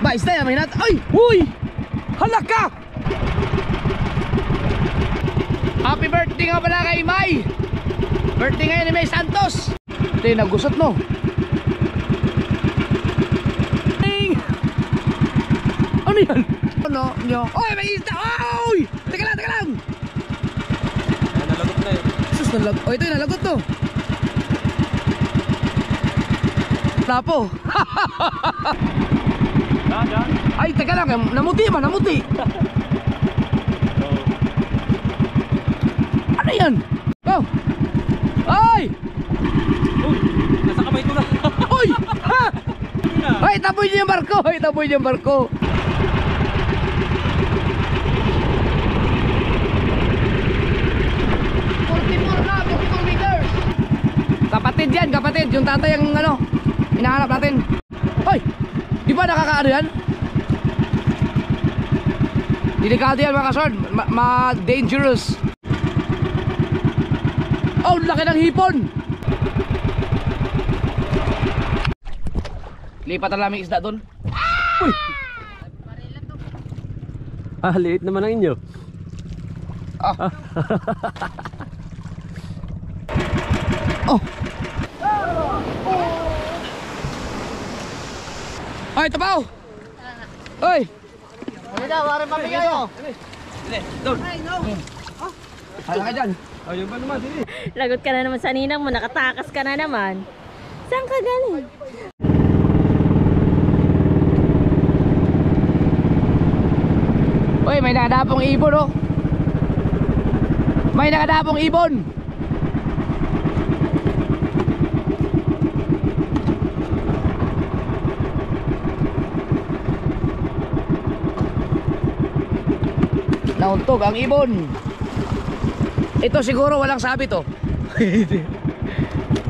Ba, isda yan, may nat. Ay! Uy! Halaka! Happy birthday nga pala kay May! Birthday ngayon ni May Santos! Ito yung nagusot, no? Ano yan? Ano? Oy, may isda! Oy! Teka lang, teka lang! Nalagot na yun. Sus, nalagot. Oh, ito yung nalagot, to. Tapo. Ay, teka lang. Namuti ba? Namuti. Ano yan? Oh! Ay! Uy! Nasa kamay ko na. Uy! Ha! Ay, tapoy niyo yung barko! Ay, tapoy niyo yung barko! Kapatid yan, kapatid. Yung tatay ang ano, hinahanap natin. Hoy! Di ba nakakaano yan? Delikado yan mga kasord. Ma-dangerous. Oh, laki ng hipon. Lipat ang laming isda doon. Uy! Ah, liit naman ang inyo. Ah. Oh. Ay, tapaw. Oy. Ano daw, wala pamigay oh. Dili, doon. Ay, no. Hala ka dyan. Ayun ba naman, dili. Lagot ka na naman sa ninang mo, nakatakas ka na naman. Saan ka galing? Oy, may nakadapong ibon oh. May nakadapong ibon. Nauntog ang ibon. Ito siguro walang sabit oh.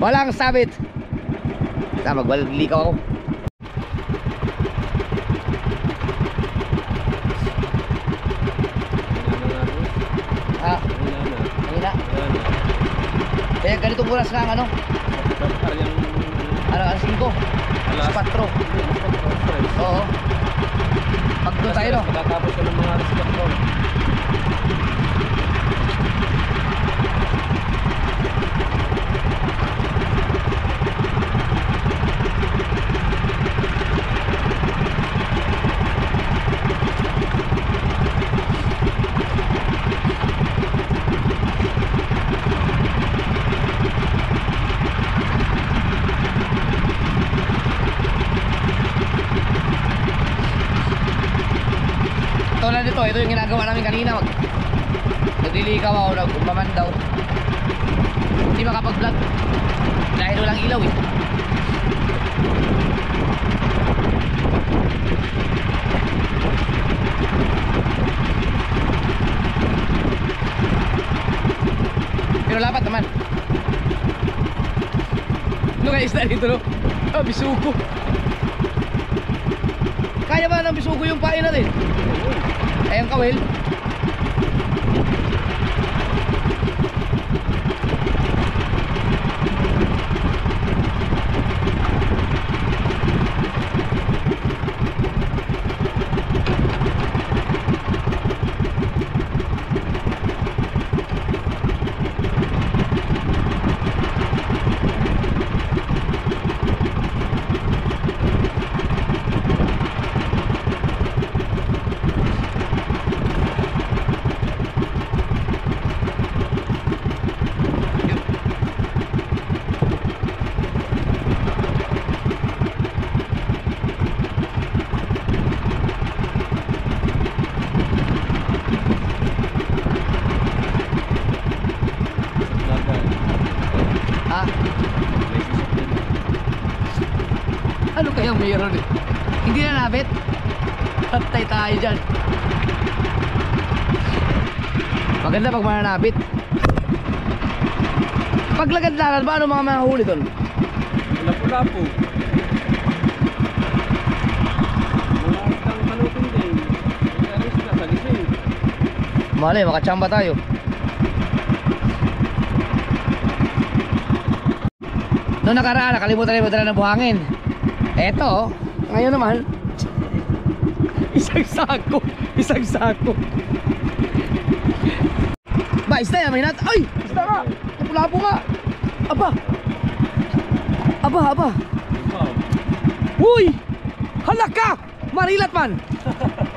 Walang sabit. Maglikaw ako. Ah, mahina. Kaya ganitong oras na ano? Alas 5. Alas 4. Oo. Pag doon tayo no? Pagkatapos ko ng mga alas 4. Ito yung ginagawa namin kanina. Naglilikaw ako, nagmamandaw. Hindi makapag-vlog dahil walang ilaw eh. Pero lapat naman. Ano kaya isda dito no? Ah, bisugo. Kaya ba ng bisugo yung pain natin? Ayan kawil. Ano kayang mayroon eh? Hindi na nabit? Patay tayo dyan. Maganda pag mananabit. Paglagad-lagad ba ano mga mahuli doon? Lapu-lapu. Mga isang malutong din. Mga isda sa gising. Malay, makachamba tayo. Noong nakaraan, nakalimutan na yung madala ng buhangin. Eto, ngayon naman Isang sako. Isang sako. Ba, isda yan, mahinat. Ay! Isda ka! Napula-po ka! Aba! Aba, aba! Uy! Halak ka! Marilat man!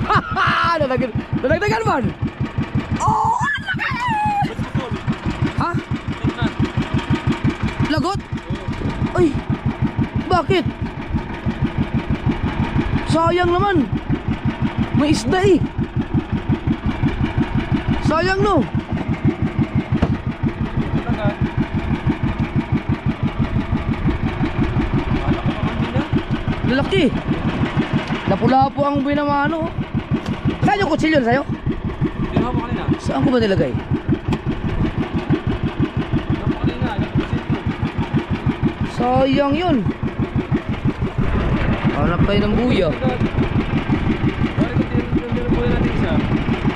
Haha! Nadagdagan man! Oh! Halak ka! Ha? Lagot? Ay! Bakit? Sayang naman! May isda eh! Sayang no! Lalaki! Lapu-lapu ang binamano. Saan yung kutsilyo na sa'yo? Ginawa mo kanina? Saan ko ba nilagay? Ginawa mo kanina, Sayang yun. Hanap tayo ng buya. Bakit kung tinulungan natin isa?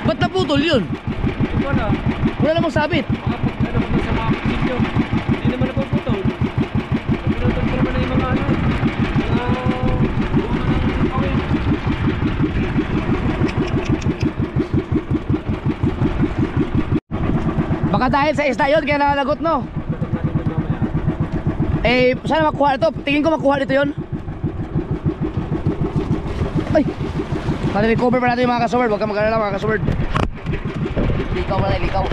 Ba't naputol yun? Hindi ko na. Wala namang sabit. Ano ko sa mga kutsilyo. Hindi naman napuputol. Pinutol ko naman na yung mga ano. Baka dahil sa isda yun kaya nalagot no? Eh, saan makuha ito? Tingin ko makuha dito yun. Ay! Pati-recover pa natin yung mga kasubard. Huwag ka mag-alala mga kasubard. Likaw pala, likaw.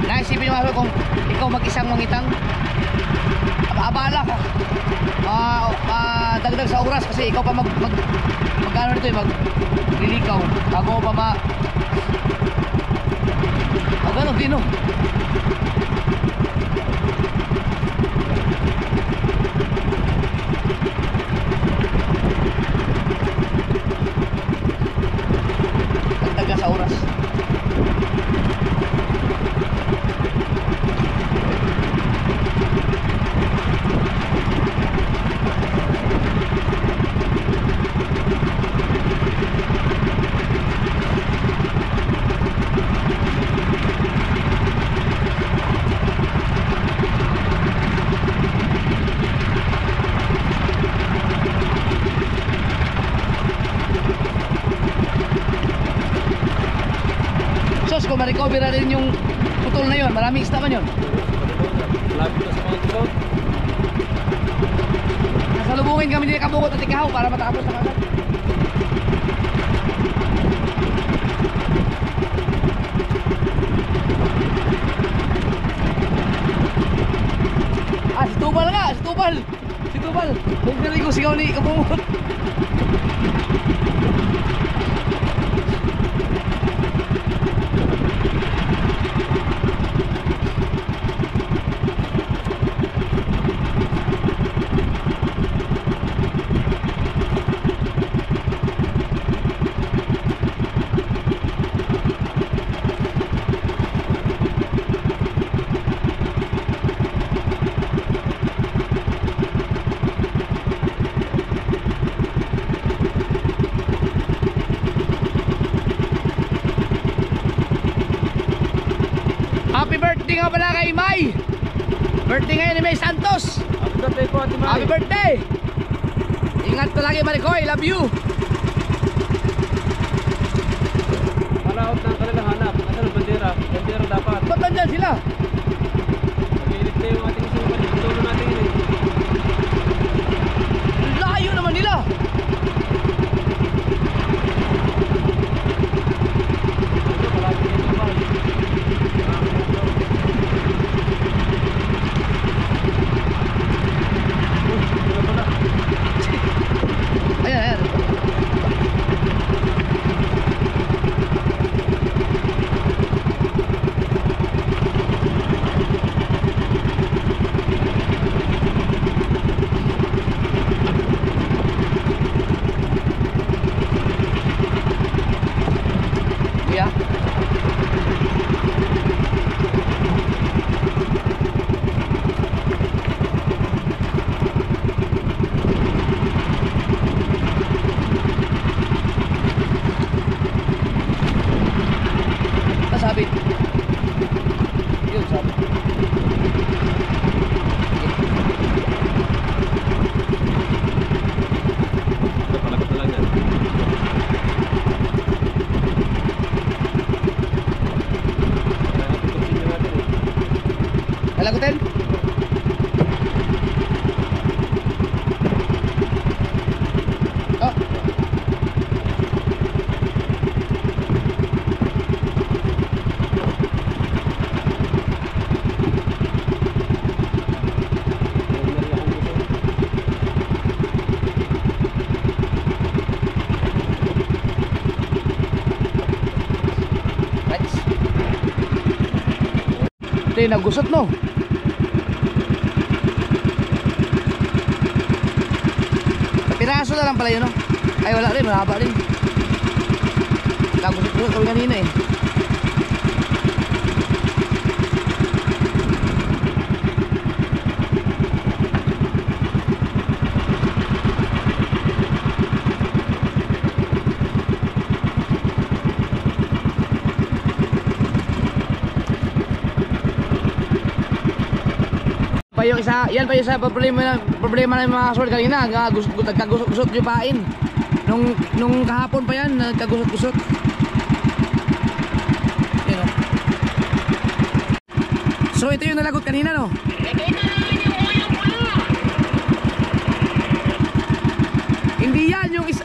Naisipin nyo mga kung ikaw mag-isang mangitang, abala ka. Dagdag sa oras kasi ikaw pa mag-ano nito eh, maglilikaw bago pa ganun din no. Dagdag sa oras. Kung ma-recover na rin yung putol na yun, maraming isda man yun. Lapit na sa mga tulog. Nasalubungin kami nila Kabungot at Ikahaw para matapos na kagad. Si Tubal nga, si Tubal. Si Tubal. Huwag narinig ko sigaw ni Kabungot. Happy birthday nga pala kay May. Birthday ngayon ni May Santos. Happy birthday po, Ate May. Happy birthday. Ingat palagi Maricoy, love you. Malaot ng kanilang hanap. Nasaan ang bandera? Bandera dapat. Ba't nandyan sila? Mag-iinit na yung ating isang tulong natin yun eh. Layo naman nila. Ito, malapit na ito ba? Ayan, ayan. Lagutin. Oh. Ito yung nagusot, no? Piraso na lang pala yun, no? Ay, wala rin, mahaba rin. Nagusot kami kanina eh. Pa yung isa, yan pa yung isa problema ng mga kasword kanina, nagkagusot-gusot yung pain. Nung kahapon pa yan, nagkagusot-gusot. Yan, oh. So ito yung nalagot kanina, no? Hindi yan, yung isa,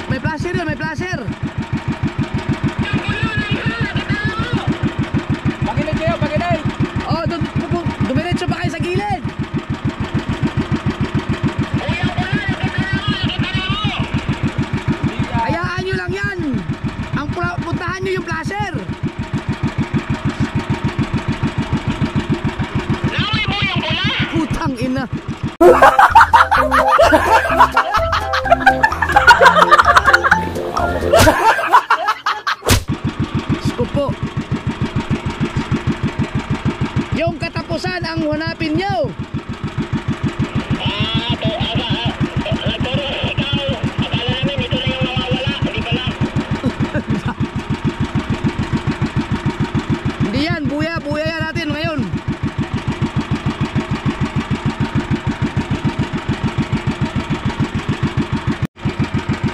may placer yun, may placer. Pakinay kayo, pakinay. Oh, dumiretso pa kayo sa gilid. Hayaan nyo lang yan. Ang puntahan nyo yung placer. Laway mo yung pula. Putang ina. Skupo. Yung katapusan ang hanapin nyo. Hindi yan, buya yan natin ngayon.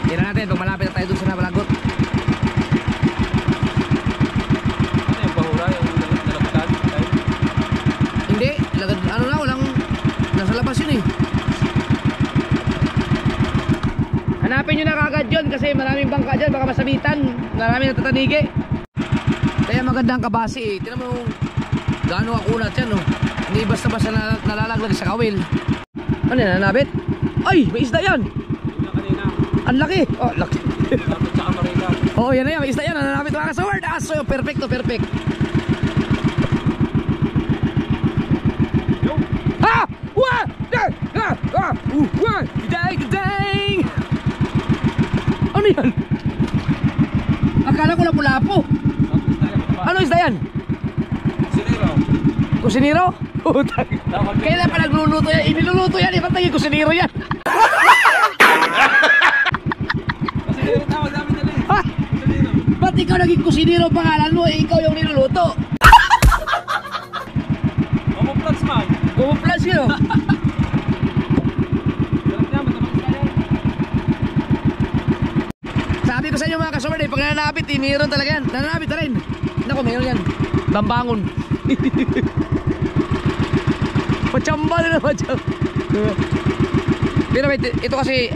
Tira natin kung malapit na tayo dun sa nabalagot. Hindi, ano na, walang nasa labas yun eh. Hanapin nyo na kagad yun kasi maraming bangka dyan, baka masabitan. Maraming natatanigi. Kaya magandang kabasi eh. Tinan mo gaano kakunat yan, no? Hindi basta-basta nalalaglag sa kawil. Ano yan, nanabit? Ay, may isda yan! Ang laki! Oh, laki! Oo, yan na yan, may isda yan. Nanabit mga kasaward. So, perfecto, perfect. Ah! Wah! Ah! Ah! Wah! Dang! Dang! Ano yan? Akala ko lapu-lapu. Ano isda yan? Kusinero. Kusinero? Putang. Kailan pa nagluluto yan? Iniluluto yan. Iba't naging kusinero yan. Kusinero tawag namin nila eh. Ha? Kusinero. Ba't ikaw naging kusinero pangalan mo? Eh, ikaw yung niluluto. Omoplats man. Gumuplas yun. Sabi ko sa inyo mga kasumad eh, pag nananapit, mayroon talaga yan. Nananapit na rin. Naku, mayroon yan. Bambangon. Pachamba na pachamba. Pero ito kasi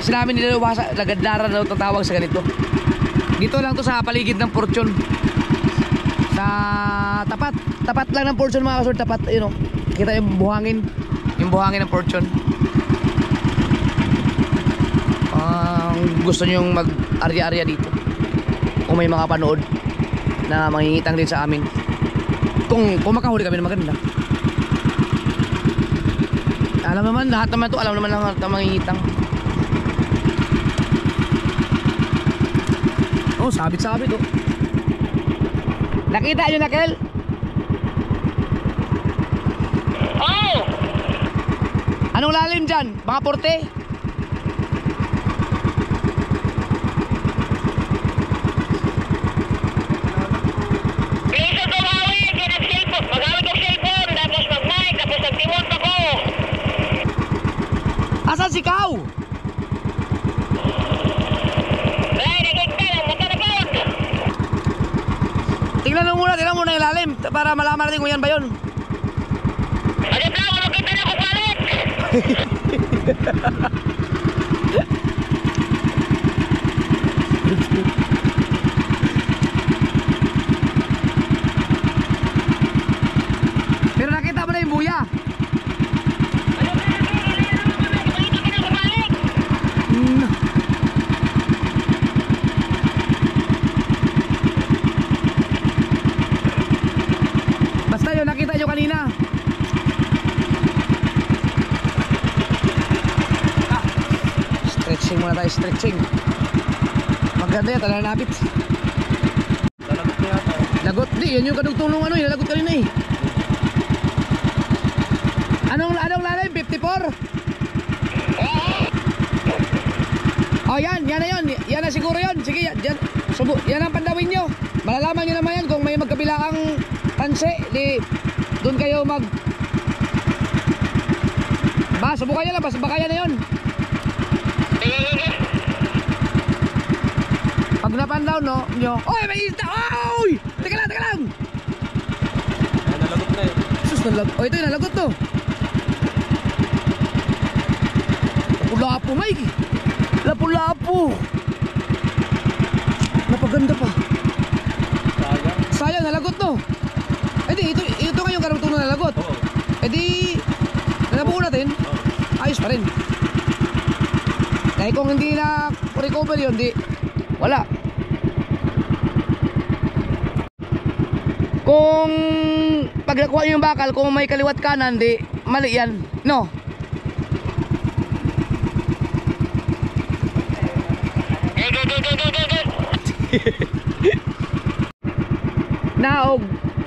sinabi nila lagadlaran daw tawag sa ganito. Dito lang to sa paligid ng Fortune. Sa tapat lang ng Fortune mga kasumad, tapat, you know. Kita yung buhangin ng Fortune. Gusto nyo yung mag-arya-arya dito, kung may mga panood na mangingitang din sa amin, kung makahuli kami na maganda. Alam naman, lahat naman to, alam naman lahat na mangingitang. Oh, sabit-sabit oh. Nakita nyo na, Kel? Oh! Anong lalim dyan? Mga porte? Asan si Kau? Tingnan mo muna yung lalim para malaman natin kung yan ba yun. Pero nakita mo na yung buya. Basta yun, nakita nyo kanina. Stretching muna tayo, stretching. Maganda yan, talalapit. Lalagot na yata. Lagot, di, yan yung kadugtulong ano, yung lagot kanina eh. Anong lalim? 54? Oh yan na yun. Yan na siguro yun. Sige, yan ang pandawin nyo. Malalaman nyo naman yan kung may magkabilaang tanse. Di, doon kayo subukan nyo lang, baka yan na yun. Pag napandaw nyo, oy, may isda! Oy! Teka lang! Nalagot na yun. Sus, oh, ito yung nalagot to. Lapu-lapu, Mike. Lapu-lapu. Napaganda pa. Sayang, nalagot to. Eh di, ito nga yung karugtong na nalagot. Oo. Eh di, nalabuo natin. Ayos pa rin. Dahil kung hindi na recover yun, di, wala. Kung pag nakuha nyo yung bakal, kung may kaliwat kanan, di, mali yan. No? Naog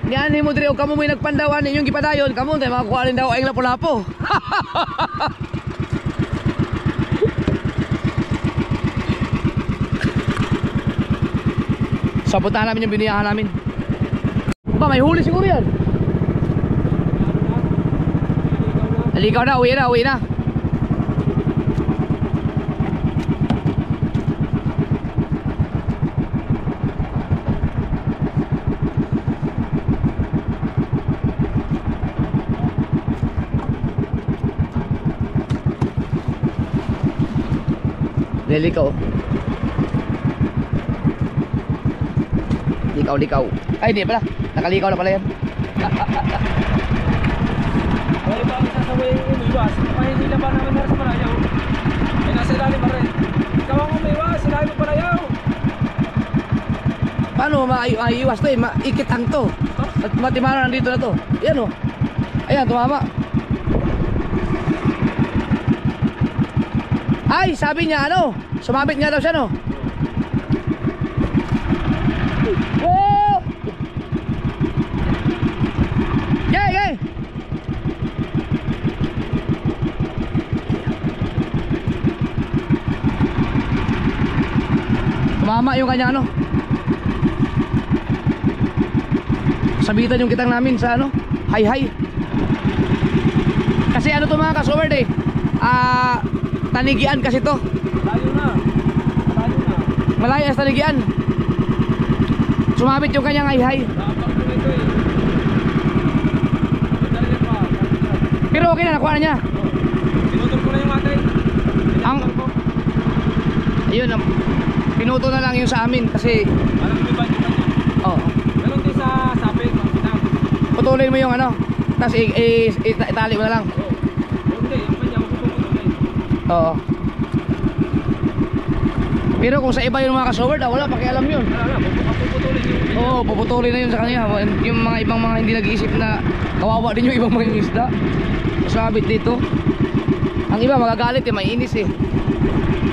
niyan mo dire og kamo may nagpandawan inyong gipadayon kamo tay makakuha rin daw ay lapu-lapu. Sabutan namin yung biniyahan namin. Ba may huli siguro yan. Halikaw na, uwi na. Likaw. Ay, di pala. Nakalikaw na pala yan. Wala ba ang sasaway yung umiwas? Kapag hindi laban namin na sa palayaw. Ay nasa ilalim pa rin. Ikaw ang umiwas, ilalim mo palayaw. Paano maiiwas to eh? Maikitang to. At matimara nandito na to. Yan o. Ayan, tumama. Ay, sabi niya ano? Sumabit nga daw siya no? Whoa! Yay! Tumama yung kanya ano? Sabitan yung kitang namin sa ano? Hi. Kasi ano to mga kasoward eh? Tanigian kasi to. Layo na. Malayo sa tanigian. Sumabit yung kanyang hi. Dapat ko ito eh. Dali pa. Pero okay na, nakuha na niya. Pinutol ko na yung atay. Ayun, pinuto na lang yung sa amin kasi Alam ko iba niyo. oh, Meron din sa sabi. putulin mo yung ano. Tapos itali mo na lang. Hindi, yung kanya ako puputulin. Oo. Pero kung sa iba yung mga kasoward, wala pakialam yun. Wala, puputulin yung Oo, puputulin na yun sa kanya. Yung mga ibang mga hindi nag-iisip na kawawa din yung ibang mga isda. Sabit dito. Ang iba magagalit eh, mainis eh.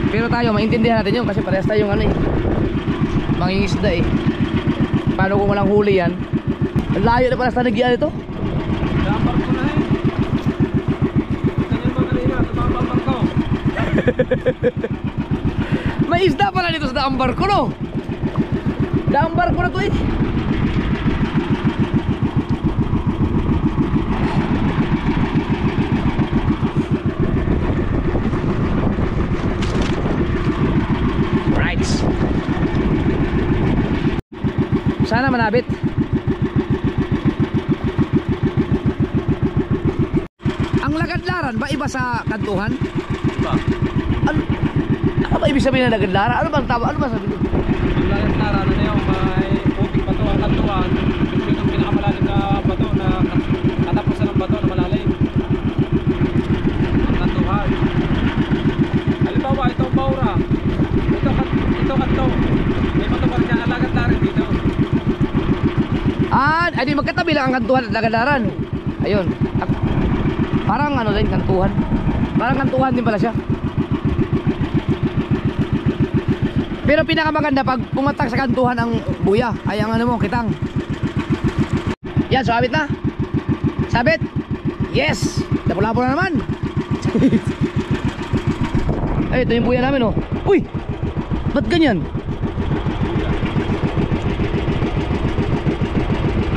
Pero tayo, maintindihan natin yun kasi parehas tayong ano eh, mangingisda eh. Paano kung walang huli yan? Ang layo na pala sa nagyan ito. Dapat ko na eh. Kanyang mga kanina, tumabang ko. May isda pala dito sa daang barko no? Daang barko na to eh. Right. Sana manabit. Ang lagad lara lagandaran ba iba sa kantuhan? Diba? Ano ba ibig sabihin ng lagandaran? Ano bang tama? Ano ba sabihin? Yung lagandaran na yung may puting bato ang kantuhan. Yung pinakamalalim na bato na katapusan ng bato na malalim. Ang kantuhan. Halimbawa, itong Baura. Ito kanto. May bato pa rin dyan ang lagandaran dito. Ay di magkatabi lang ang kantuhan at lagandaran. Ayun. Parang ano din kantuhan. Parang kantuhan din pala siya. Pero pinakamaganda pag pumatak sa kantuhan ang buya ay ang ano mo, kitang. Yan, sabit na. Sabit. Yes. Lapo-lapo na naman. Ay, ito yung buya namin oh. Uy. Ba't ganyan?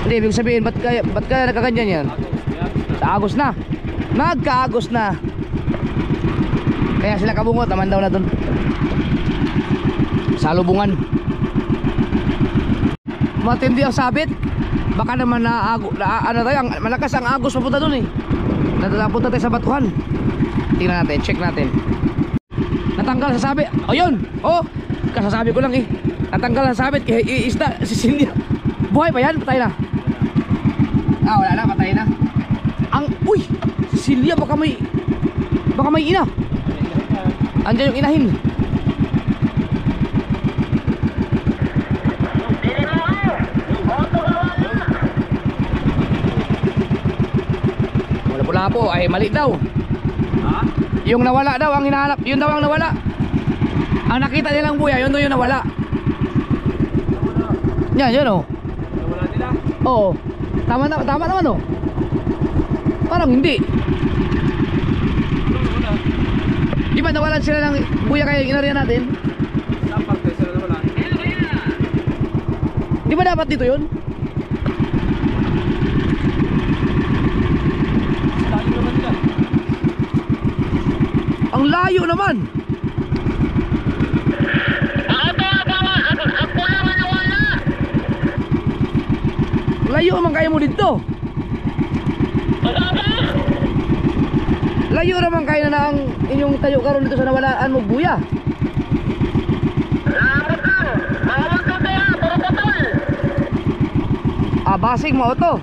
Hindi, ibig sabihin, ba't kaya nagkaganyan yan? Agos na. Magkaagos na. Kaya sila kabungot, naman daw na dun. Salubungan. Matindi ang sabit. Baka naman ano tayo, malakas ang agos papunta dun eh. Natapunta tayo sa batuhan. Tingnan natin, check natin. Natanggal sa sabit. O yun, kasasabi ko lang eh. Natanggal sa sabit, kaya isda, si Silya. Buhay pa yan, patay na. Wala na, patay na. Uy, si Silya baka may ina. Andiyan yung inahin. Wala po, ay mali daw. Ha? Yung nawala daw ang hinahanap, yun daw ang nawala. Ang nakita nilang buya, yun daw yung nawala. Yan oh. Nawala nila? Oo. Tama naman oh. Parang hindi. Nawala. Di ba nawalan sila ng buya kaya inariyan natin? Saan parte sila nawala? Di ba dapat dito yun? Layo naman nila. Ang layo naman. Layo naman kaya mo dito. Layo naman kaya na ang inyong tayo karon dito sa nawalaan mo buya. Basing mo to.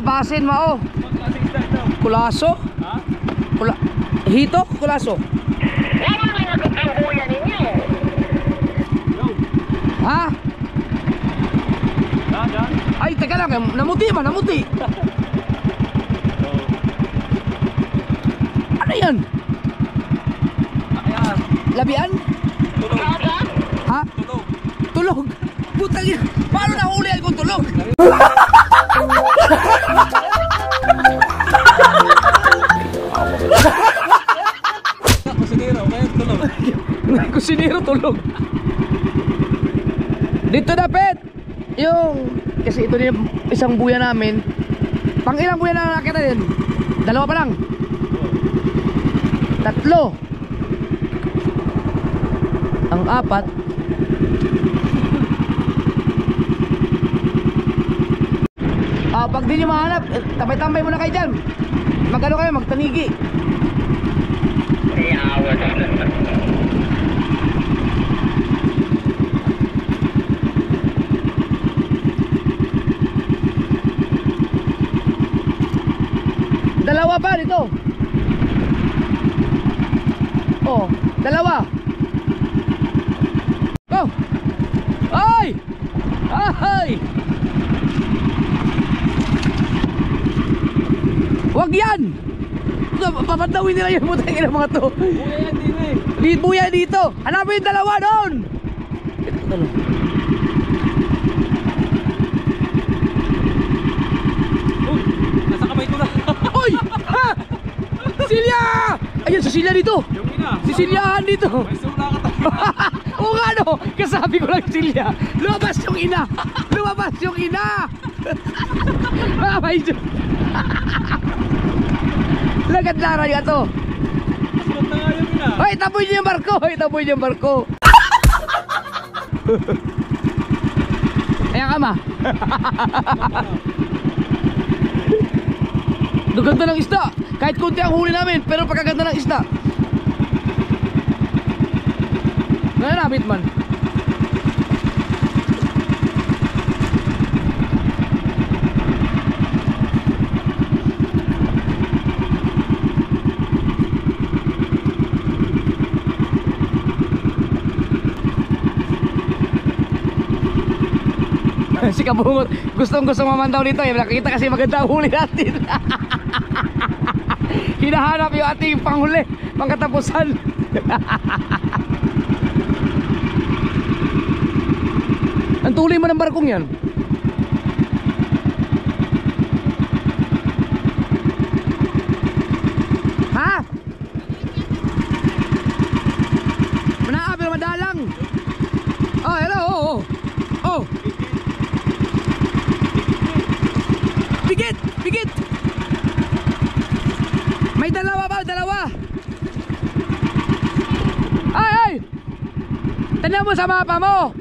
Basin mo Kulaso? Ha? Hito? Kulaso? Ha? Yan. Ay, teka lang, namuti. Ano yan? Ayan. Labian? Tulog. Ha? Tulog. Tulog? Putang ina, paano nahulihan kung tulog? Kusinero, kaya tulog. Kusinero tulog. Dito na, Pet. Kasi ito din yung isang buya namin. Pang ilang buya na nakita din? Dalawa pa lang. Tatlo. Ang apat. Pag di nyo mahanap, tambay-tambay muna kayo dyan. Magano kayo, magtanigi. Dalawa pa dito. Dalawa. Ay! Ay! Wag yan! Papatawin nila yung mutang ina mga to. Buya yan din eh. Buya dito. Hanapin yung dalawa doon. Uy, nasa kamay ko na. Uy! Ha! Silya! Ayun, si Silya dito. Yung ina. Si Silyahan dito. May sula ka tayo. Oo nga no, kasabi ko lang Silya. Lumabas yung ina. Lumabas yung ina. May Diyos. Lagad lara nga to. na nga yun na. Hoy, taboy niyo yung barko! Hoy, taboy niyo yung barko! Ayan ka, ma. Gaganda ng isda. Kahit konti ang huli namin, pero pagkaganda ng isda. Nananabit man. Si Kabungot, gustong mamandaw nito eh. Nakikita kasi maganda ang huli natin. Hinahanap yung ating panghuli, pangkatapusan. Ang tuloy mo ng barkong yan. Ha? Manaab na madalang. Oh, hello. Oh. Bigit! May dalawa ba? Dalawa! Ay! Tignan mo sa mapa mo!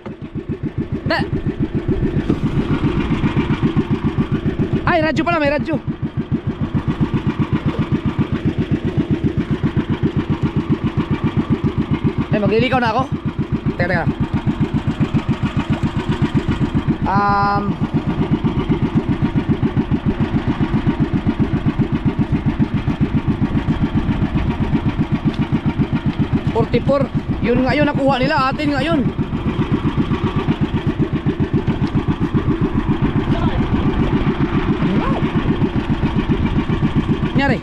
Ay, radyo pala, may radyo. Ay, maglilikaw na ako. Teka. 44. Yun nga yun, nakuha nila. Atin nga yun. Nyari.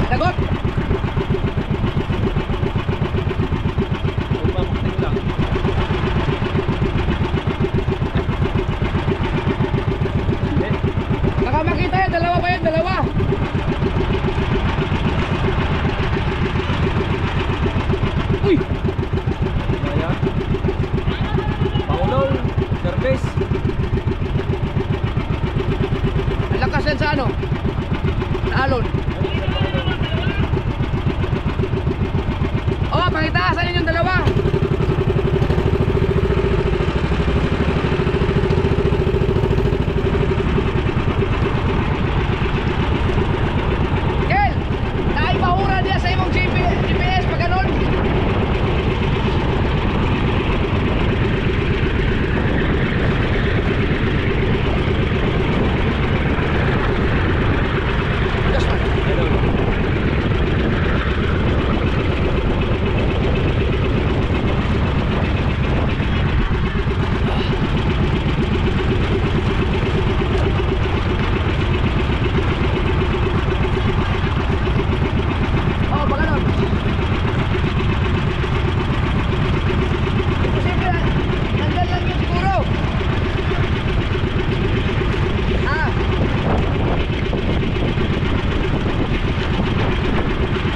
Dagot. Baka makita yan, dalawa pa yan, dalawa. Uy! Kaya. Paulol, service. Ang lakas yan sa ano? Sa alon. Oh, pakita, saan yun yung dalawa? Kel, naipahura niya sa imong GPS pag ganon. Just man. Oh, pag ganon. Imposible, nandyan lang yun siguro. Ah.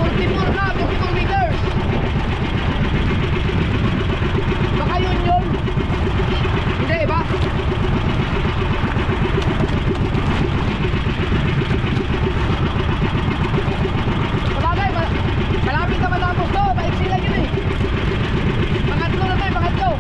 44 na, 44 meters. Baka yun yun. Hindi ba? Sabagay, malapit na matapos to. Maiksi lang yun eh. Pangatlo na tayo, pangatlo.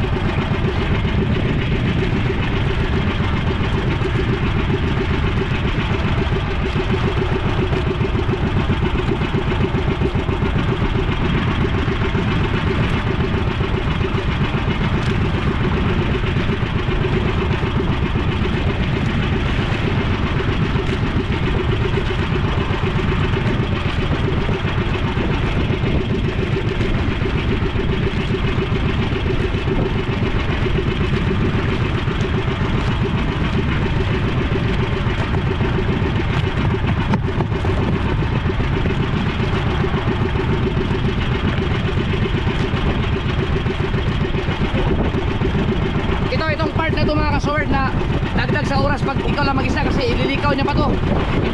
Itong part na ito mga kasword na dagdag sa oras pag ikaw lang mag-isa kasi ililikaw niya pa to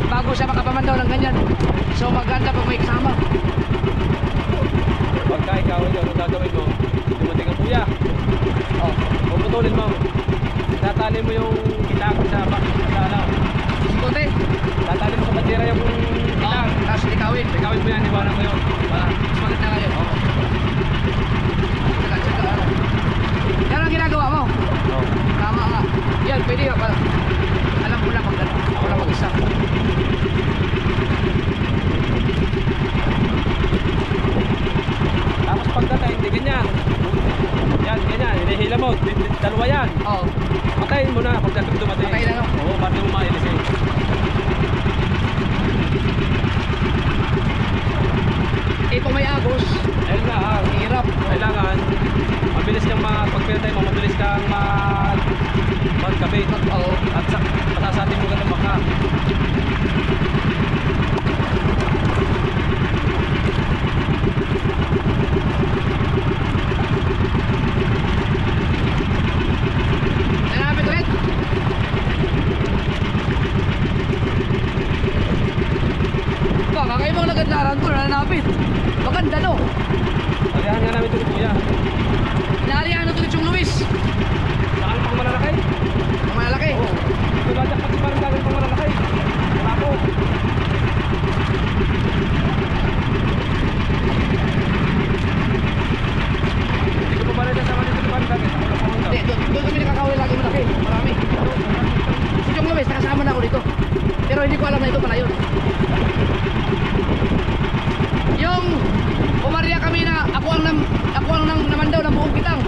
bago siya makapamandaw ng ganyan. So maganda pag may kasama. Pagka ikaw ito, ang gagawin mo, dumating ang kuya. Oh. Puputulin mo. Tatali mo yung kitang sa alaw. Sikote. Tatali mo sa bandera yung kitang. Tapos likawin. Ikawin mo yan, iwanan mo yun. Mas maganda kayo. Oo. Tsaka. Yan ang ginagawa mo. Oo. Tama nga. Yan, pwede ka. Alam ko lang pag ako lang mag-isa. Tapos pagdatay, hindi ganyan. Yan, ganyan. Hinihila mo. Dalawa yan. Oo. Patayin mo na pagdating dumating. Patayin na, no? Oo, pati mo mailisin. Kung may agos, Ayun nga, hirap. kailangan mabilis kang pagpintay mo, mabilis kang magkabit. Oo. At patasatin mo ka ng baka. Nanapit ulit. Baka kayo mga nagadlaran ko, nananapit. Maganda, no? Pagahan nga namin ito ni Kuya. Inaarihan na ito ni Chong Luis. Saka ang pang malalaki. Ang malalaki. Oo. Tulad pati parang gagawin pang malalaki. Wala po. Hindi ko pa pala nasama dito ni parang gagawin. Ako na pang Hindi, doon kami nakakawin lagi malaki. Marami. Si Chong Luis, nakasama na ako dito. Pero hindi ko alam na ito pala yun. Yung umarya kami na ako ang naman daw ng buong kitang.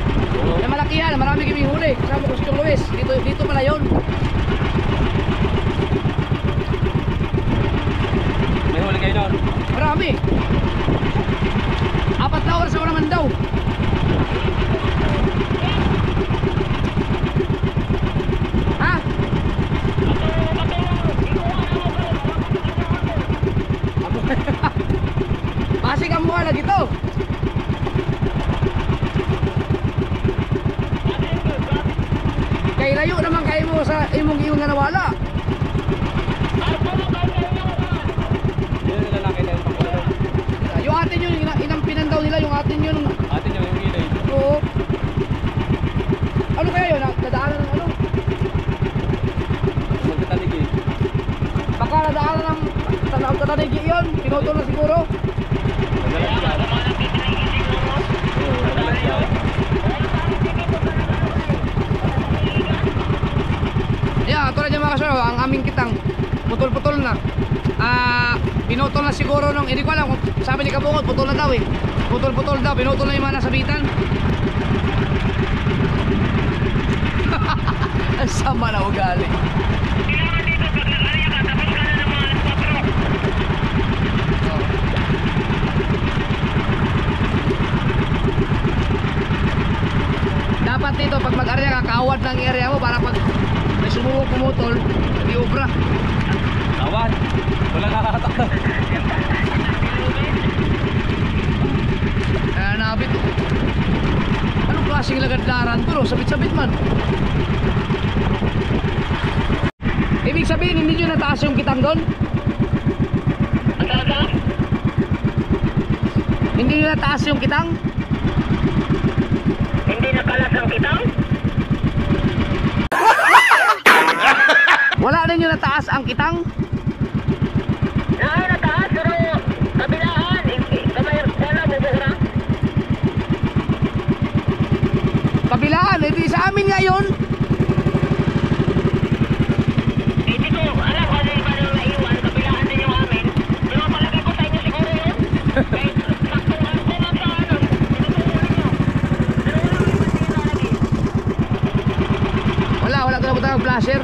Oo. Na malakihan, marami kami huli. Kasama ko si Chong Luis. Dito pala yun. May huli kayo doon. Marami. 4 na oras ako naman daw. Ha? Basig ang mukha lagi to. Kay layo naman kayo mo sa imong iyon nga nawala. Yun yung lalaki na yung pangkulan. Yung atin yun, inampinan daw nila yung atin yun. Atin yung gilay. Oo. Ano kaya yun? Nadaanan ng ano? Magkataligi. Baka nadaanan ng tatanigi yun. Pinutol na siguro. Nagalas siya. Oo, nagalas siya. Yeah, tulad yung mga kasyo, ang aming kitang putol-putol na. Pinutol na siguro nung, hindi ko alam kung sabi ni Kabungod, putol na daw eh. Putol-putol daw, pinutol na yung mga nasabitan. Ang sama na ugali. Dapat dito, pag mag-area ka, kaawad ng area mo para pag may sumubok pumutol, hindi obra. Tawad. Wala nakakatakta. Nabit. Anong klaseng lagadlaran to? Sabit-sabit man. Ibig sabihin, hindi nyo nataas yung kitang doon? Hindi nyo nataas yung kitang? Hindi nakalas ang kitang? Wala na nyo nataas ang kitang? Nataas, pero kabilaan. Kamay, wala mo buhura. Kabilaan, hindi sa amin nga yun. Hindi ko alam kung ano yung parang naiwan. Kabilaan din yung amin. Pero palagay ko sa inyo siguro yun. Kahit saktuhan ko lang sa ano. Pinutukulan nyo. Pero wala ko yung bandila lagi. Wala doon na punta ng flasher.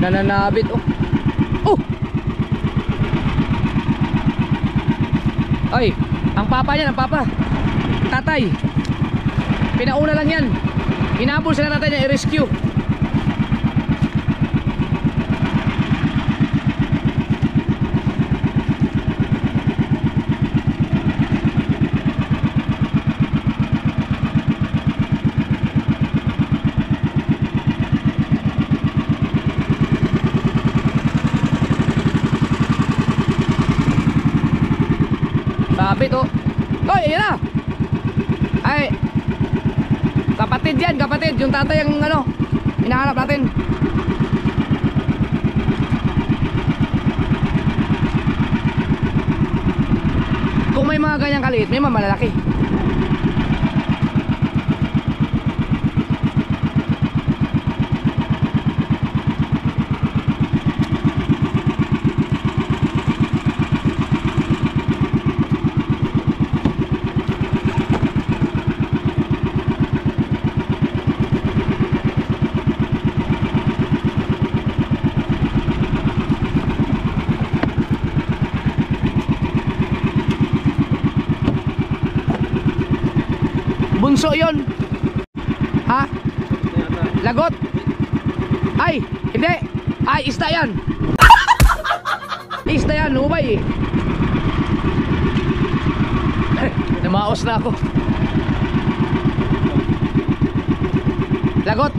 Nananabit, oh. Oh! Ay, ang papa niyan, ang papa. Tatay. Pinauna lang yan. Hinabol sila tatay niya, i-rescue. Sabit, oh. Hoy, ayan na. Ay, kapatid yan, kapatid. Yung tatay ang ano, hinahanap natin. Kung may mga ganyang kaliit, may mga malalaki. Bunso yun. Ha? Lagot. Ay, hindi. Ay, isda yan. Isda yan, umay eh. Namaos na ako. Lagot.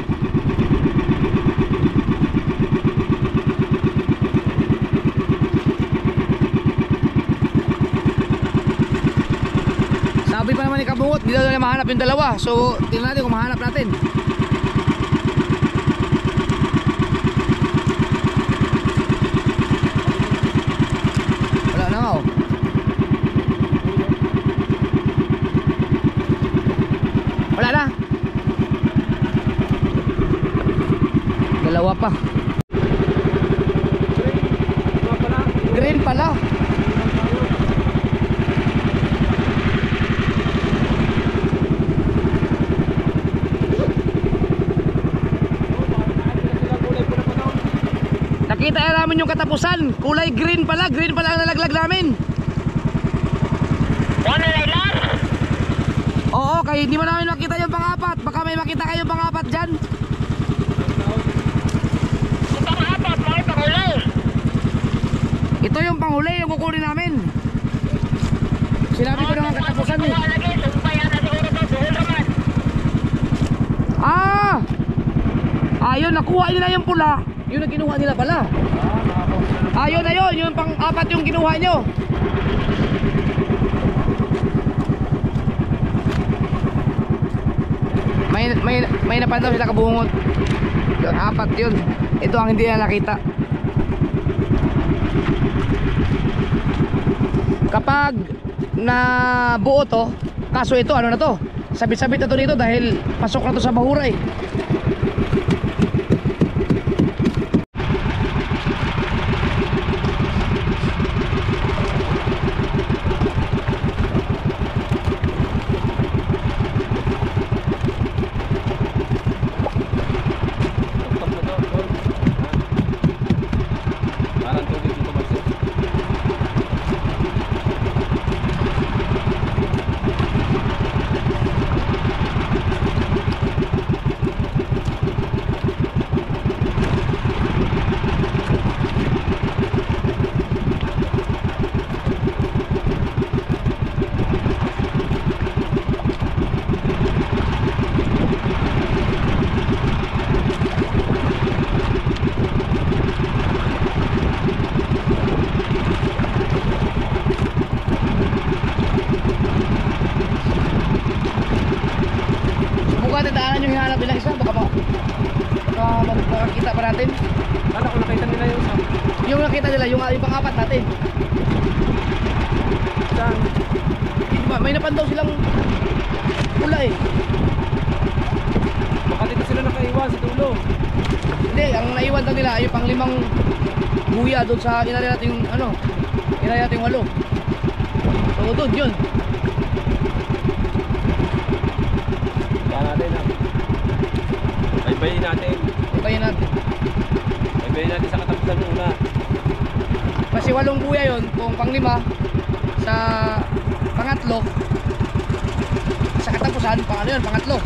Sabi pa naman ni Kabungot, di daw na mahanap yung dalawa. So, tingnan natin kung mahanap natin. Wala na nga oh. Wala na. Dalawa pa. Green pala. Nakita na namin yung katapusan. Kulay green pala. Green pala ang nalaglag namin. Ano na ilan? Oo, kaya hindi mo namin makita yung pang-apat. Baka may makita kayo pang-apat dyan. Yung pang-apat, mga pang-uli. Ito yung panghuli, yung kukunin namin. Sinabi ko na nga katapusan eh. Lagi, sumpayan na siguro to. Buhol naman. Ah! Ayun, nakuha nila yung pula. Yun ang kinuha nila pala. Ayun na yun, yung pang-apat yung kinuha nyo. May napandaw sila Kabungot. Yung apat yun. Ito ang hindi na nakita. Kapag nabuo to, kaso ito ano na to, sabit-sabit na to dito dahil pasok na to sa bahura eh. Makakita pa natin. Ano kung nakita nila yung isa? Yung nakita nila, yung pang-apat natin. Saan? Diba, may napandaw silang pula eh. Baka dito sila nakaiwan sa dulo. Hindi, ang naiwan daw nila yung pang-limang buya doon sa inari natin yung ano, inari natin yung 8. So doon yun. Kaya natin ha. Baybayin natin. Baybayin natin. Baybayin natin sa katapusan ng una. Kasi 8 buya yun, kung pang-5 sa pangatlo, sa katapusan, pang ano yun, pangatlo.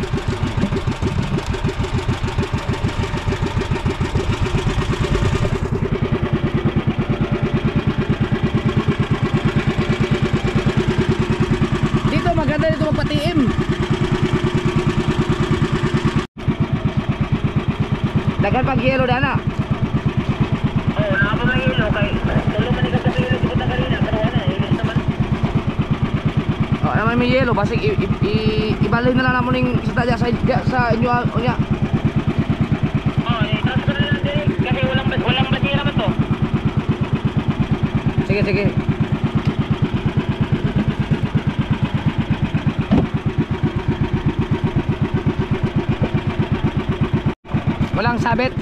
Dito maganda dito magpatiim. Dagan pag yelo dana. Oo, nakapamahilo kay tulo man ikat sa ilo dito kanina, pero ano, ilis naman. Oh, naman may yelo, basig ibalhin na lang mo ning isda dyan sa inyo niya. Oh, transfer na lang din kasi walang batira man to. Sige, sige. Walang sabit.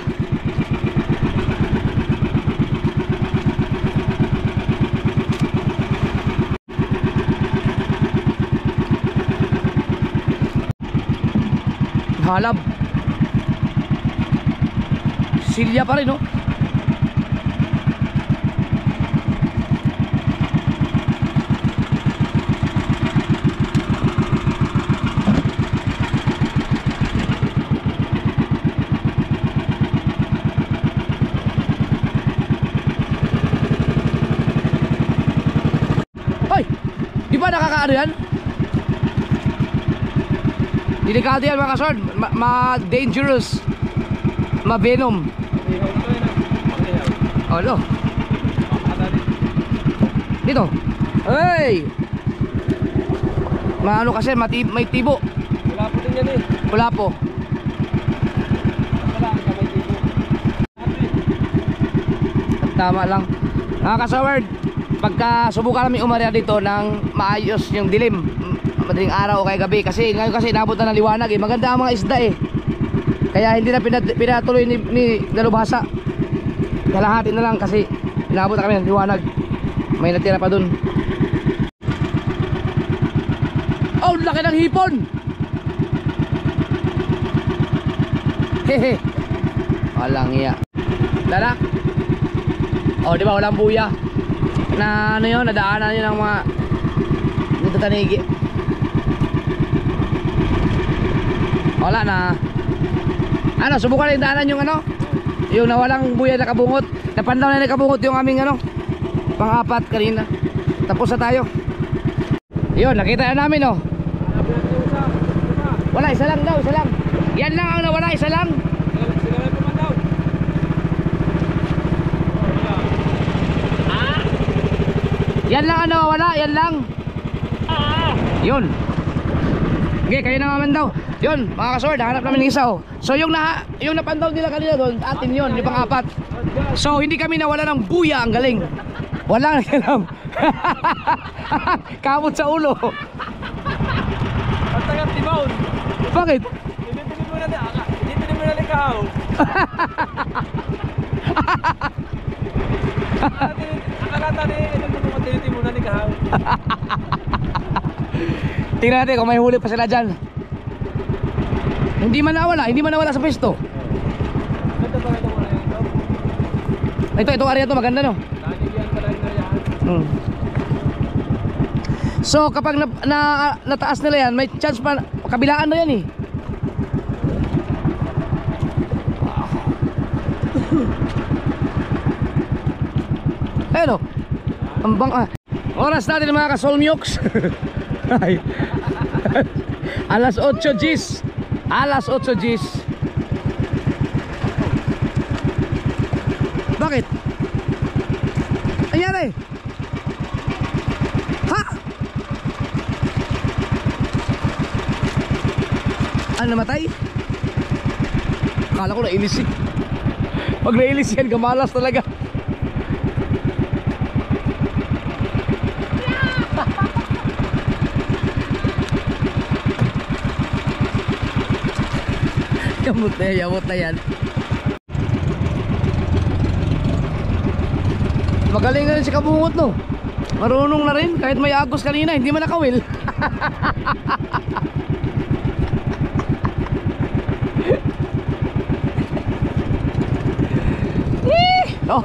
Halab. Silya pa rin, no? Hoy! Di ba nakakaano yan? Delikado yan mga kasord, ma-dangerous, ma-venom. Oh, no. Dito. Hey! Maano kasi, may tibo. Wala po din yan eh. Wala po. Wala, may tibo. Tama lang. Mga kasord, pagka subukan namin umarya dito ng maayos yung dilim, madaling araw o kaya gabi, kasi ngayon kasi inabot na ng liwanag eh. Maganda ang mga isda eh, kaya hindi na pinatuloy ni dalubhasa. Kalahati na lang kasi inabot na kami ng liwanag. May natira pa dun. Oh, laki ng hipon. Hehe. Walang iya. Dadak. Oh, di ba walang buya na ano yun, nadaanan yun ng mga dito tanigi. Wala na. Ano, subukan rin daanan yung ano, yung nawalang buya na kabungot. Napandaw na nakabungot yung aming ano, pang-apat kanina. Tapos na tayo. Yun, nakita na namin oh. Wala, isa lang daw, isa lang. Yan lang ang nawala, isa lang. Sila pa man daw. Yan lang ang nawawala, yan lang. Yun. Okay, kayo na naman daw. Yun, mga kasword, hanap namin ng isa oh. So yung napandaw nila kanina doon, atin yun, yung pang-apat. So hindi kami nawala ng buya, ang galing. Wala nang alam. Kamot sa ulo. Ang tagat tibaon. Bakit? Hindi mo na likaw. Akala tani, ito mo na likaw. Tingnan natin kung may huli pa sila dyan. Hindi man nawala sa pwesto. Ito ba ito muna ito? Ito area to, maganda no. Nanigyan ka lang na yan. So kapag nataas nila yan, may chance pa, kabilaan na yan eh. Ayun o, ambang oras natin mga kasolmyoks. Ay. Alas 8 Gs. Alas 8 Gs. Bakit? Anyari? Ha? Ano namatay? Akala ko nailis eh. Pag nailis yan, gamalas talaga. Yamot na yan. Magaling na rin si kabungot no. Marunong na rin, kahit may agos kanina, hindi man nakawil. Oh.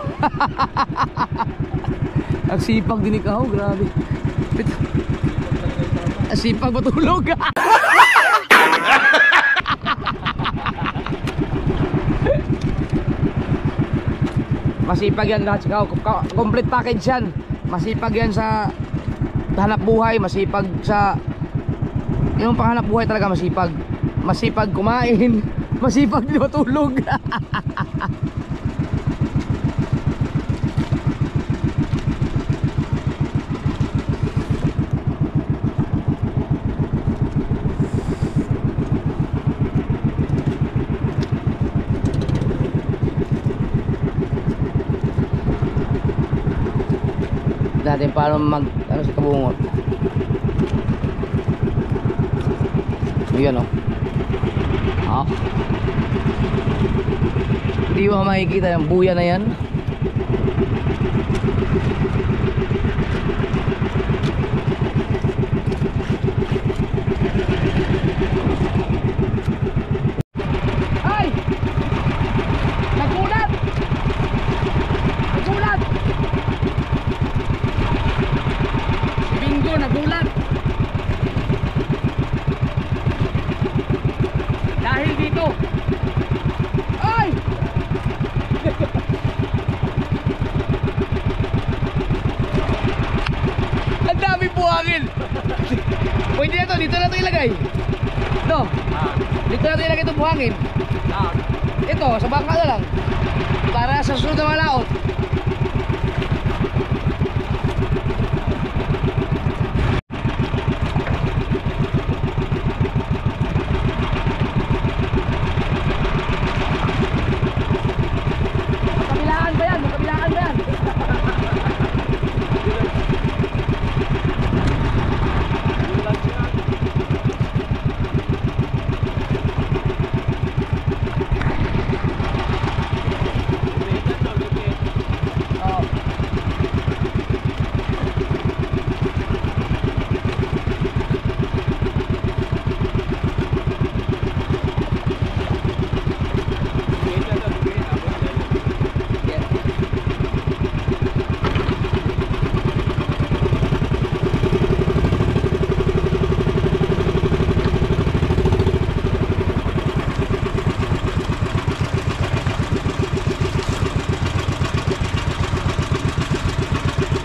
Ang sipag din ikaw, grabe. Ang sipag matulog. Masipag yan lahat, complete package yan. Masipag yan sa hanap buhay, masipag sa yung panghanap buhay talaga, masipag. Masipag kumain, masipag din matulog. natin paano mag ano si kabungot. Ayan o. Ah. Hindi mo makikita yung buya na yan. Ay! Nagulat! Nagulat! Si Bingo nagulat! Dahil dito. Ay! Ang dami buhangin. Pwede na to, dito na to ilagay. Ito. Dito na to ilagay itong buhangin. Ito, sa bangka na lang. Para sa susunod na mga laot. Magkabilaan ba yan? Magkabilaan ba yan? Oo.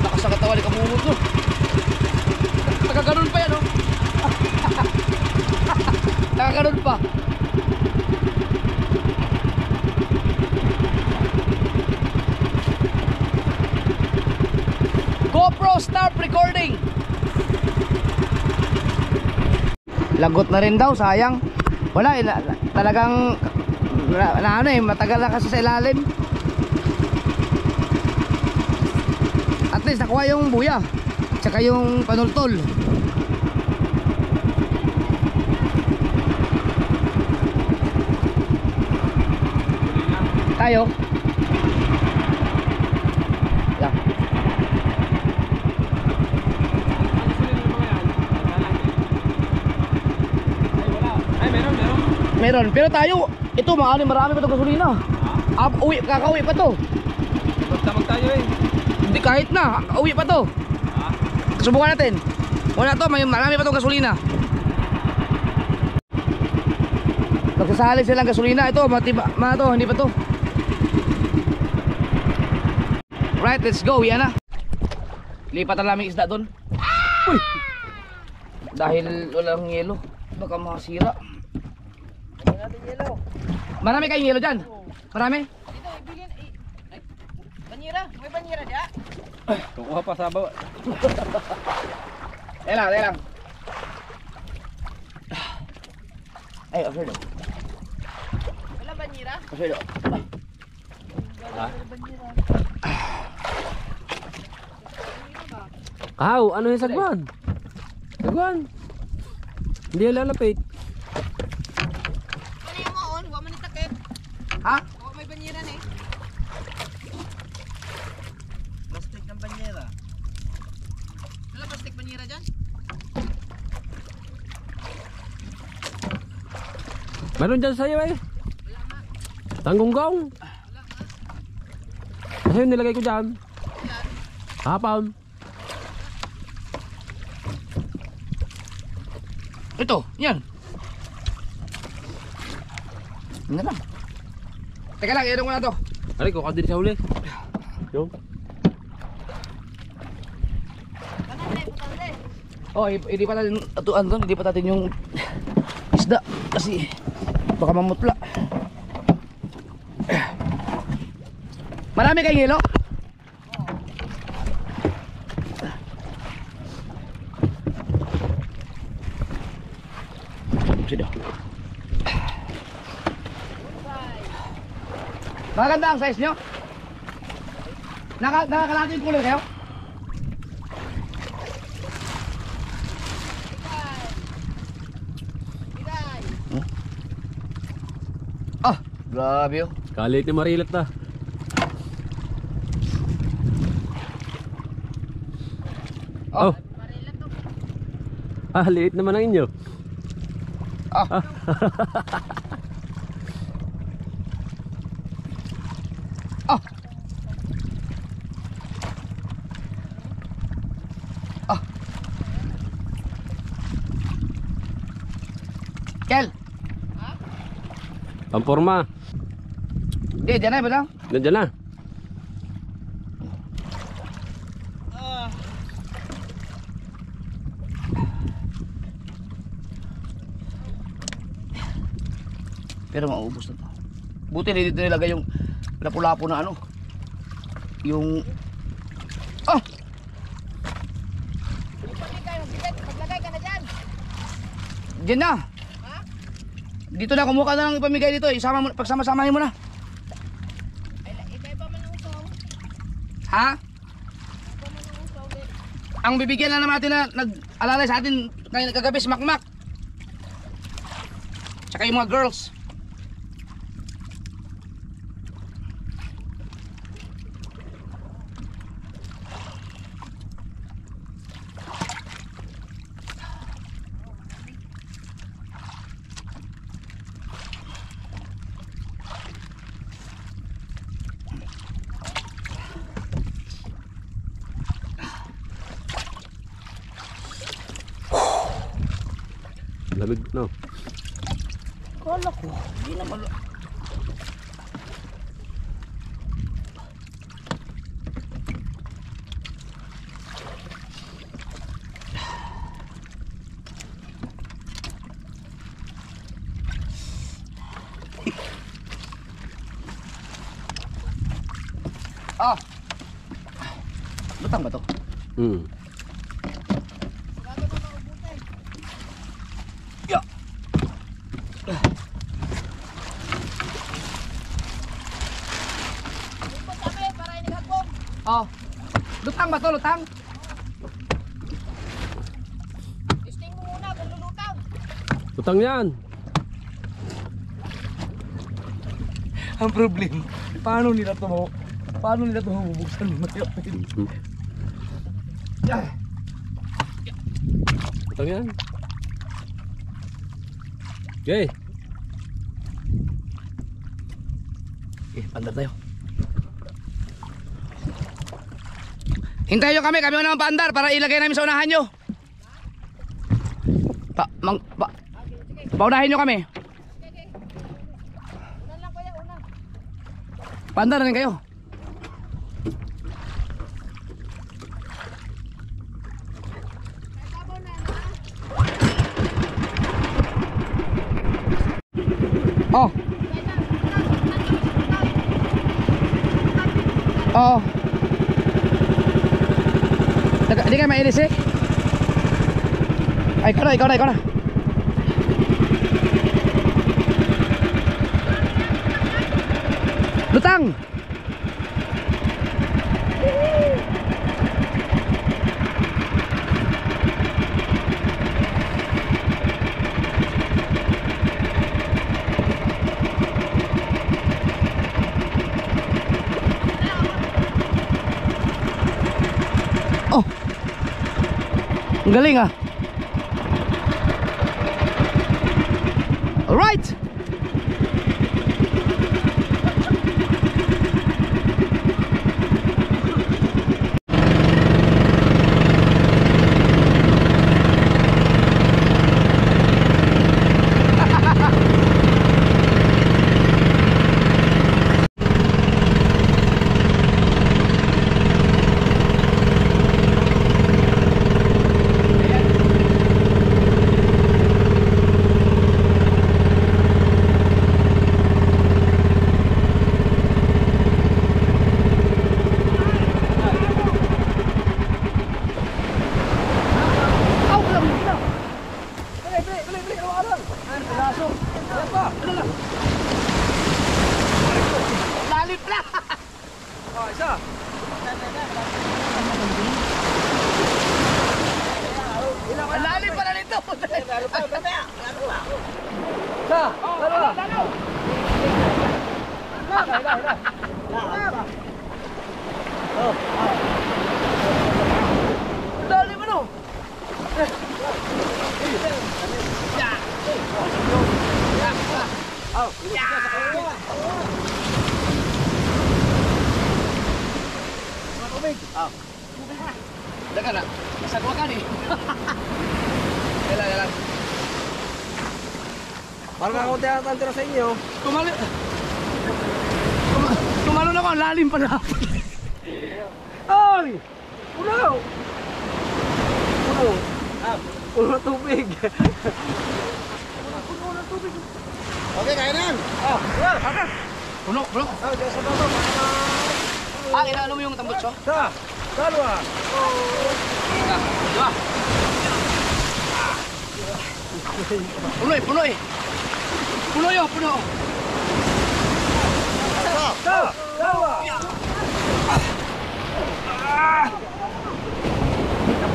Lakas ang katawan ni Kamungot no. Nakaganon pa yan oh. Nakaganon pa. GoPro start recording. Lagot na rin daw, sayang. Wala talagang ano eh, matagal na kasi sa ilalim. At least nakuha yung buya tsaka yung panultol. Tayo yeah. Meron, pero tayo ito marami pa itong gasolina. Kakauwi pa to. Magdamag tayo eh. Hindi kahit na, uwi pa to. Subukan natin. Wala to, marami pa tong gasolina. Nagsasali silang gasolina. Ito, to, hindi pa to. Right, let's go. Yan na. Lipat na namin isda doon. Uy! Dahil walang yelo, baka makasira. Marami kayong yelo dyan? Marami? Banyera, may banyera dia. Kukuha pa sa bawah. Teka lang. Ay, after daw. Wala banyera? After daw. Kaw, ano yung sagwan? Sagwan. Hindi lalapit. Ano yung maon? Huwag mo nitakip. Ha? Huwag may banyera na eh. Plastic ng banyera. Wala plastic banyera dyan? Meron dyan sa'yo eh. Tanggunggong. Kasi yung nilagay ko dyan. Hapon. Ito, yan. Yan na lang. Teka lang, iyan ko na to. Aray, kuka din sa huli. Yung. Oh, hindi pa natin atuan doon, hindi pa natin yung isda kasi baka mamutla. Marami kayong yelo? Sige. Maganda ang size nyo? Nakakalati yung kulay kayo? Grabe oh. Kalit ni Marilat na. Oh. Ah, liit naman ang inyo. Ah. Ah. Ah. Kel. Pamporma. Di, dyan na ba lang? Nandiyan na. Pero maubos na to. Buti na dito nilagay yung lapu-lapu na ano. Yung... Ah! Maglagay ka na dyan. Diyan na! Ha? Dito na, kumuha ka na ng ipamigay dito. Isama mo, pagsama-samahin mo na. Iba-iba man ang usaw. Ha? Iba man ang usaw. Ang bibigyan lang naman natin na nag-alalay sa atin ngayon kagabi si Makmak. Tsaka yung mga girls. Lamig no. Kala ko, hindi naman. Ah! Lutang ba to? Hmm. Ya. Oh. Lutang ba to? Lutang? Testing mo muna kung lulutang. Utang yan. Ang problem, paano nila to mabubuksan ng mayapin? Utang yan. Okay. Pandar tayo. Hintayin nyo kami naman pandar para ilagay namin sa unahan nyo. Paunahin nyo kami. Una lang kuya, una. Pandar na rin kayo. Sabaw na. Oh. Oh. Hindi kayo mainis eh. Ay, ikaw na. Lutang! Oh! Ang galing ah! Alright! Lalim pala! Oh, isa! Ang lalim pala nito! Isa! Dalawa! Dali mo no. Dagan na. Masagwa ka ni. Kailan. Parang ako tiyatantira sa inyo. Tumalo na ko, ang lalim pala. Ay! Puno! Puno na tubig. Okay, kaya na yan. Puno. Diyan sa baba. Inaano mo yung tambutso? Dalawa. Dua. Puno. Puno. Dalawa.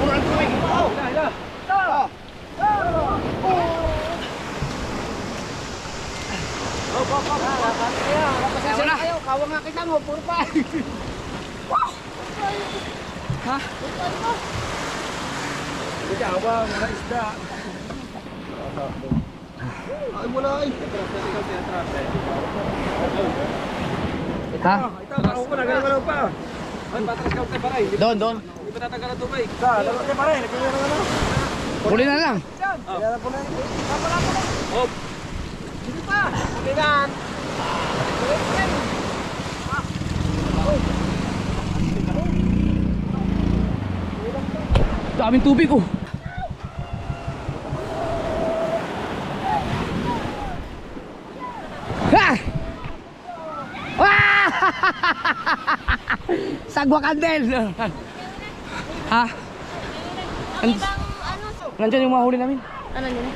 Puno ng tubig. Pasensya na. Kawa nga kita mo, puro pa. Ha? Kawa, mga isda. Ay, wala ay. Ha? Ito, ako ko, nagalaw pa. Ay, patras ka pa rin. Doon. Hindi pa tatagal ang tubig. Dalawa pa rin, nagkagano na. Huli na lang. Kaya po na. Hop. Dito pa. Tuligan. Daming tubig oh. Ha! Ah! Sagwa kandel. Ha? Nandiyan yung mga huli namin. Ano nila?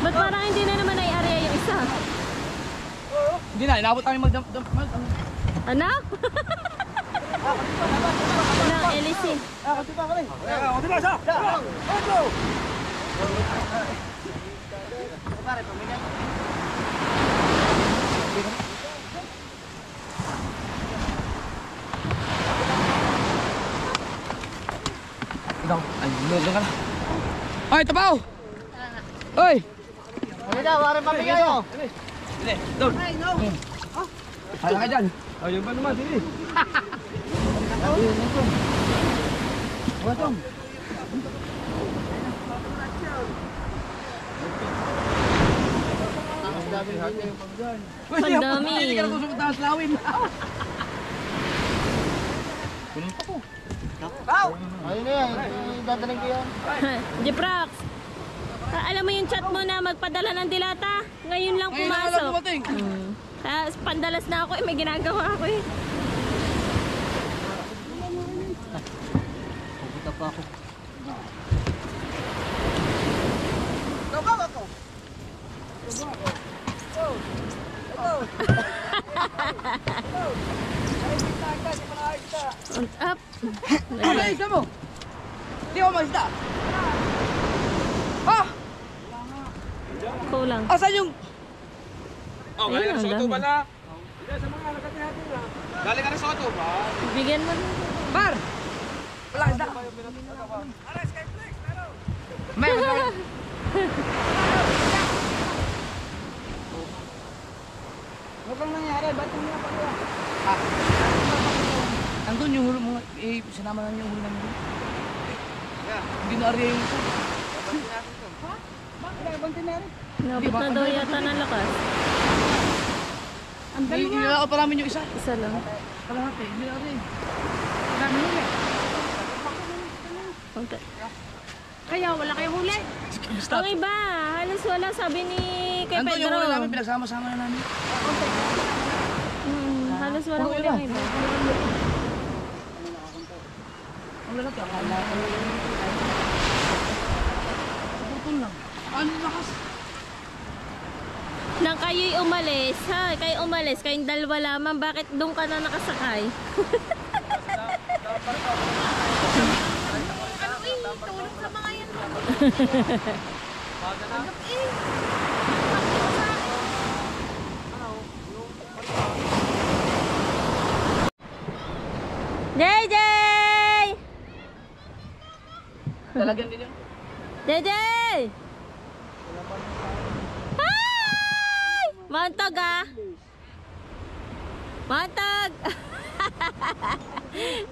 Ba't parang hindi na naman ay-area yung isa? Hindi na, inabot kami mag-dump. Ano? Ano, LC? Ikaw, ay, doon ka na. Ay, tapaw! Oy! Doon. Ay, ka dyan. Ayun ba naman, sige. Ang dami. Hindi ka na tusok taas lawin. Ayun na yan, dadaling ko yan. Jeprox, alam mo yung chat mo na magpadala ng dilata? Ngayon lang Ngayon lang pumasok. dumating. Pandalas na ako may ginagawa ako eh. Pupunta pa ako. On up. Ano yung isda mo? Hindi ako maisda. Ha? Kulang. Asan yung... Oh, galing ka na Ayun, sa ang auto dami. ba na? Hindi, sa mga nakatihati na. Galing ka na sa auto ba? Bigyan mo. Bar! Wala isda. May. Ano kang nangyari? Ba't yung mga pala? Nandun yung huli mga... sinama na yung huli namin. Hindi na area yung... Nabot na daw yata ng lakas. Inilakot pa namin yung isa. Isa lang. Kalahati, hindi na area. Dami huli. Okay. Kaya wala kayong huli. Okay ba? Halos wala sabi ni kay Nandun yung Pedro. huli namin, pinagsama-sama na namin. Halos walang huli ang iba. Ang lalaki, akala ko. Putol lang. Ano lakas? Nang kayo'y umalis, ha? Kayo umalis, kayong dalawa lamang, bakit doon ka na nakasakay? Tulong sa mga yan. JJ! Talagyan din yun. JJ! Hi! Mantag ah! Mantag!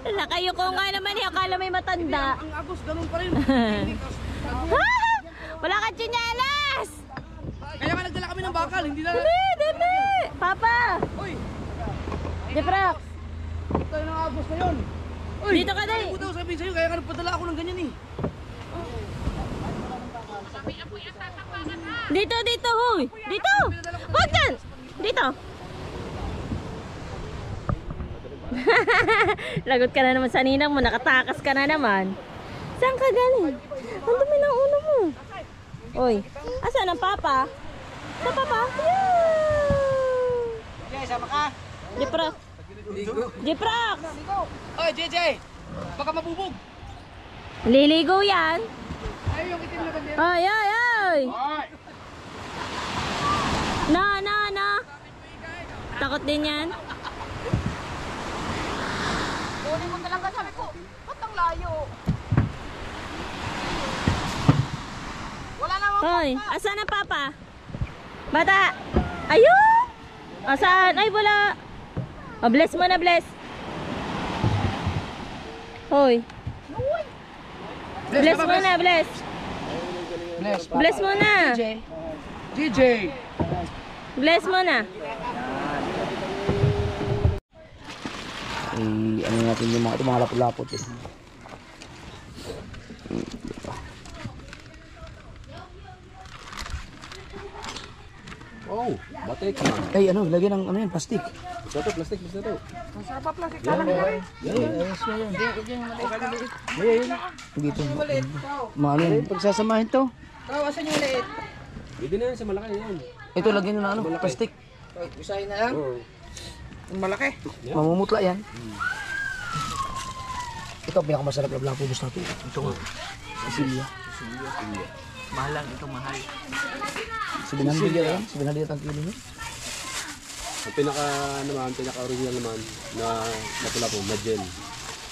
Nakayo ko nga naman eh, akala may matanda. Ang agos, ganun pa rin. Wala ka tsinelas! Kaya nga nagdala kami ng bakal, hindi na... Dili! Papa! Uy! Jeprak! Tayo ng agos na yun. Uy! Dito ka dali! Ano ko daw sabihin sa'yo, kaya ka nagpadala ako ng ganyan eh. Dito, dito, huy! Dito! Huwag dyan! Dito! Lagot ka na naman sa ninang mo, nakatakas ka na naman. Saan ka galing? Ang dumi ng ulo mo. Uy, asan ang papa? Sa papa? Yeah! Sama ka. Jeprak! Jeprak! Oy, JJ! Baka mabubog! Liligo yan. Ay, yung itim na ganyan. Ay, ay, ay! Na! Takot din yan. Kunin mo talaga, sabi ko. Ba't ang layo? Wala namang Hoy, asan ang papa? Bata! Ayun! Asan? Ay, wala. Oh, bless mo na, bless. Hoy. Bless mo na, bless. Bless, Papa. Bless mo na. JJ! Bless mo na. Ano natin yung mga lapot-lapot eh. Oh, batik. Ay, ano, lagyan ng ano yan, plastic. Ito, plastic, ito. Masarap pa plastic ka lang yan. Dito. Mahal yan. Pagsasamahin to. Kawasan yung liit. Pwede na yan sa malaki yan. Ito, lagyan nyo na ano, plastic. Usahin na lang. Oo. Ang malaki. Mamumutla yan. Ito, pinakamasarap na blapubos natin. Ito nga. Silya. Mahal lang, ito mahal. 700 yan, 700 ang kilo nyo. Ang pinaka-original naman na napula po, Nadjel.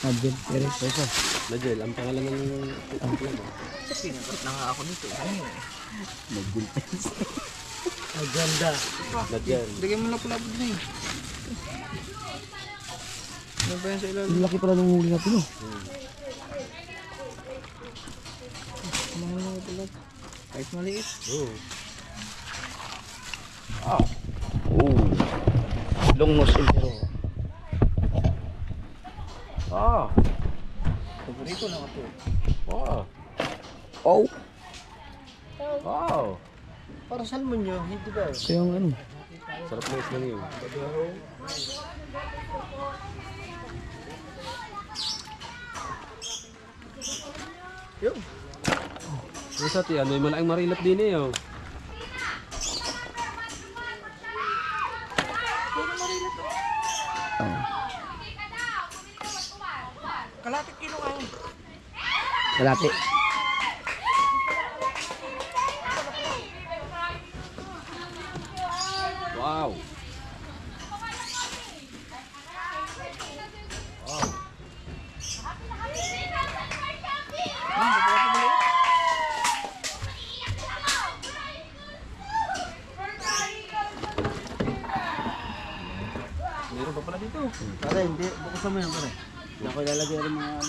Nadyan, Eres. Nadjel, ang pangalan ng Pinakot na nga ako nito. Nadyan. Ang ganda. Nadjel. Lagyan mo na pula po din. Ano ba yan sa ilalim? Ang laki pala nung huli natin, oh. Kahit maliit. Oo. Oh. Longos intero. Paborito na ito. Wow. Oh. Wow. Para salmon nyo, hindi ba? Kaya yung ano. Sarap na isla niyo. Yun. Yung sa tiyan, may malaking marilap din eh. Oh. Kalatik kilo nga yun. Kalati. Wow. Meron pa pala dito. Pare, hindi. Bukasan mo yan, pare. Ako ilalagay rin mga ano.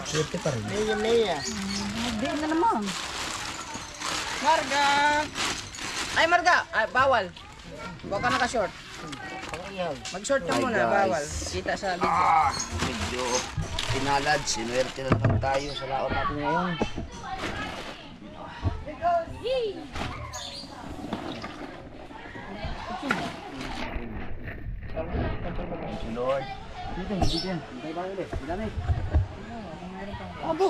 Swerte pa rin. Leia. Hindi na naman. Marga! Ay, Marga! Ay, bawal. Huwag ka naka-short. Mag-short ka muna, bawal. Kita sa video. Medyo pinalad. Sinuwerte na naman tayo sa laon natin ngayon. Lord. Dito yan. Hintay tayo ulit. Dami. Abo.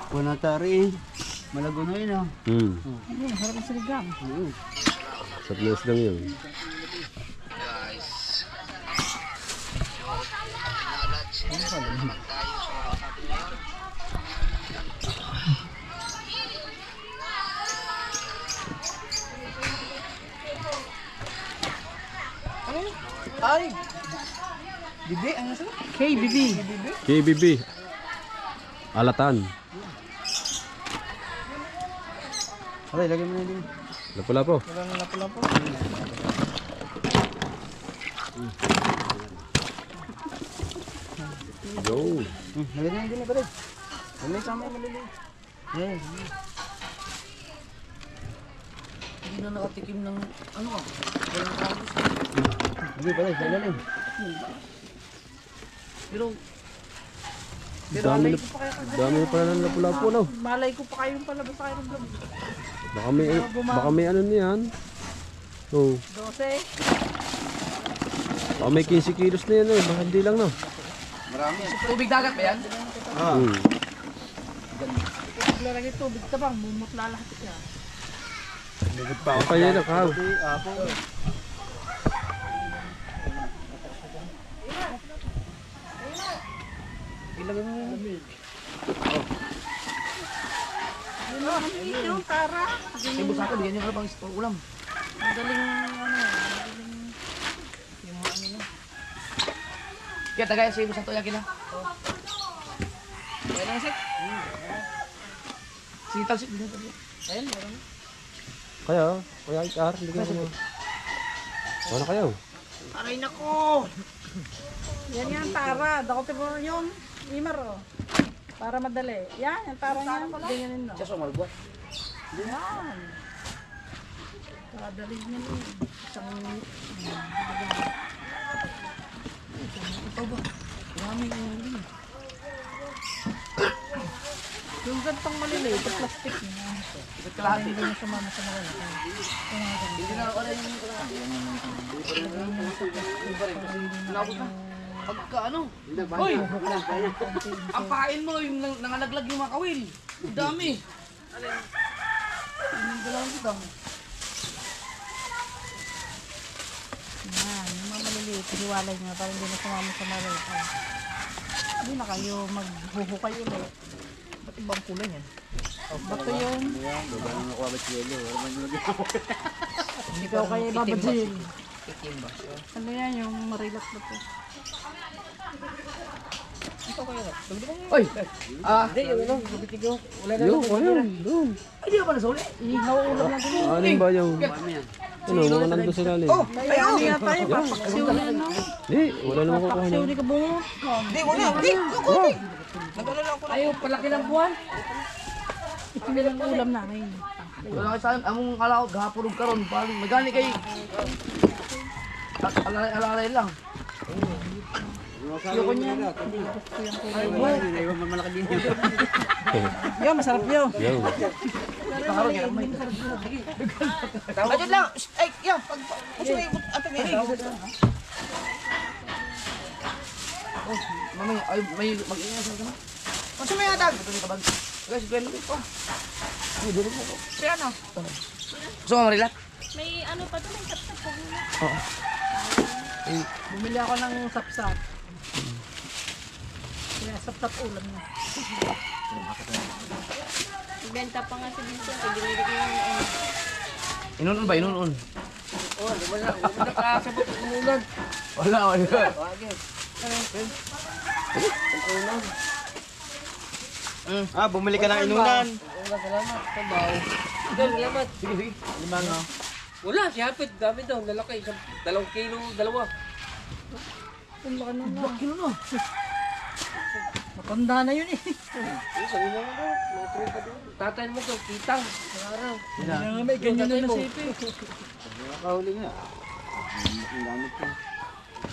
Punatari. Malago na yun ah. Masarap ang sinigang. Sarap na islang yun. Ay! Bibi, ano sa? KBB. KBB. Alatan. Alay, lagyan mo na din. Lapu-lapu. Wala na lapo-lapo. Go. Lagyan na din, pare. Lagyan sa mga malili. Yes. Hindi na nakatikim ng ano ka? Walang tapos. Hindi, pare, lagyan. Pero Dami na pala ng lapu-lapu no. Malay ko pa kayong palabas sa kayo ng gabi. Baka may ano niyan. Oh. 12. Baka may 15 kilos na yan eh. Baka hindi lang no. tubig dagat ba yan? Lalagay tubig tabang, mumutla lahat siya. Baka yan ang kahaw. Ilagay mo yung yung tara. Ay, busa ko, bigyan nyo ka pang ulam. Madaling Kaya tagay sa busa to yakin na. Kaya na sik. Sital sik. Ayun, meron na. Kaya ikar. Hindi ka mo. Ano kayo? Aray nako. Yan yan, tara. Dakotin mo yun. Imar oh. Para madali. Yan, yung tara niya. Ganyanin no. Siya sumal buwan. Yan. Kadali niya no. Isang Ito ba? Marami yung hindi. yung gantong maliliit, yung plastic niya. Ikot kalahati. Hindi na sumama sa mga Hindi na ako rin yung Nabot na. Pagka ano? Hoy! Ang pain mo, yung nangalaglag yung mga kawil. Ang dami. Yung dalawang kita. Yan, yung mga maliliit, hiwalay niya para hindi na sumama sa maliliit. Hindi na kayo maghuhukay ulit. Ba't ibang kulay yan? Bato yun. Ikaw kaya ibabadil. Itim ba? Ano yan, yung marilat na to. Oy! Hindi, yun lang. Bitigo. Wala na lang. Doon. Ay, di ka pa nasuli. Ihaw ulam lang din. Ano ba yung... Ano, mga nandun sila rin. Ay, ano nga tayo, papaksiw na yan, no? Di, wala naman kukuha Papaksiw na. ni Kabungot. Hindi, wala. Hindi, kukuha. Nagdala ako. Ayaw, palaki ng buwan. Ito nilang ulam namin. Wala kayo sa akin. Among alaw, gahapon karon. Paling magani kay... Alalay lang. Ayoko niyan. Hindi gusto yung kulay. Yo, masarap yo. Yo. Karon yan. Ayun lang. Ay, yo. Gusto mo yung atin eh. Mamay, ay, may mag-ingat sa kana. Gusto mo yung atag? Ito ni kabag. Guys, gwen mo ito. Ay, dito mo. Siya ano? Gusto mo marilat? May ano pa doon, may sapsap pa muna. Oo. Bumili ako ng sapsap. Kaya sapsap ulam na. Benta pa nga si Vincent, binili ko yung ano. Inunon ba? Inunon. Oh, wala ka sa umulan. Wala, wala. Bumili ka ng inunan. Salamat. Sige, sige. Limang no? Wala, si Hapit, dami daw, lalaki, 2 kilo, dalawa. Ang laki nun na. Kino no? Matanda na yun eh. Sabi mo nga daw, may tropa doon. Tatay mo to, kitang, sa araw. May ganyan na nasipi. Nakahuli nga.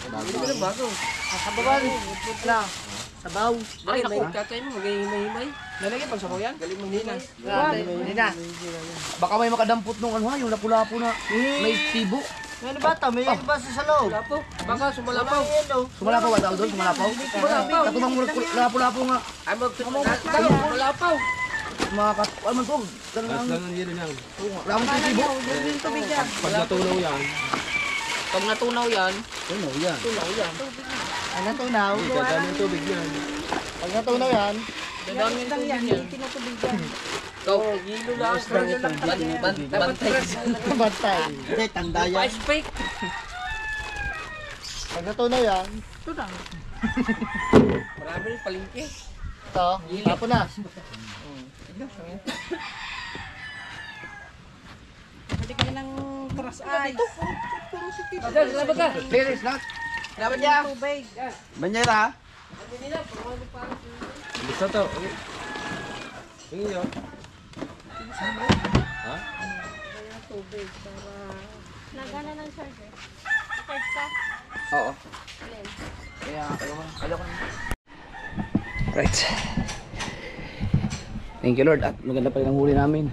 Hindi ka na bago. Kababan. Na. Sabaw. Ay, may tatay mo, mag-himay-himay. Nalagyan pang sabaw yan? Galing manghinas. Hindi na. Baka may makadampot nung ano ha, yung lapu-lapu na may tibo. Ano ba ito? May ba sa salog? Sumalapaw, baka sumalapaw. Sumalapaw ba tawag doon? Sumalapaw? Sumalapaw. Katubang lapu-lapu nga. Ay, sumalapaw. mga ano man to? Taas lang ang yelo niyan. Ramon titibo. Yung tubig dyan. Pag natunaw yan, Pag natunaw yan, Ano yan? tunaw yan. Ang natunaw. dadami yung tubig niyan. Pag natunaw yan. Dadami yung tubig yan. Tinutubig yan. Ikaw, hilo lang. Bantay. Bantay. Hindi, tanda yan. Ice pick. Pag natunaw yan. Marami rin palingki. Ito, tapo na. Pwede ka ng cross eyes. Labas ka. Liris lahat. Dapat niya. Tubig. Banyera. Basta to. Tingin nyo. Ha? Tubig para... Nagana ng charger. Charge ka. Oo. Kaya, kaya ko na. Right. Thank you Lord at maganda pa rin ang huli namin.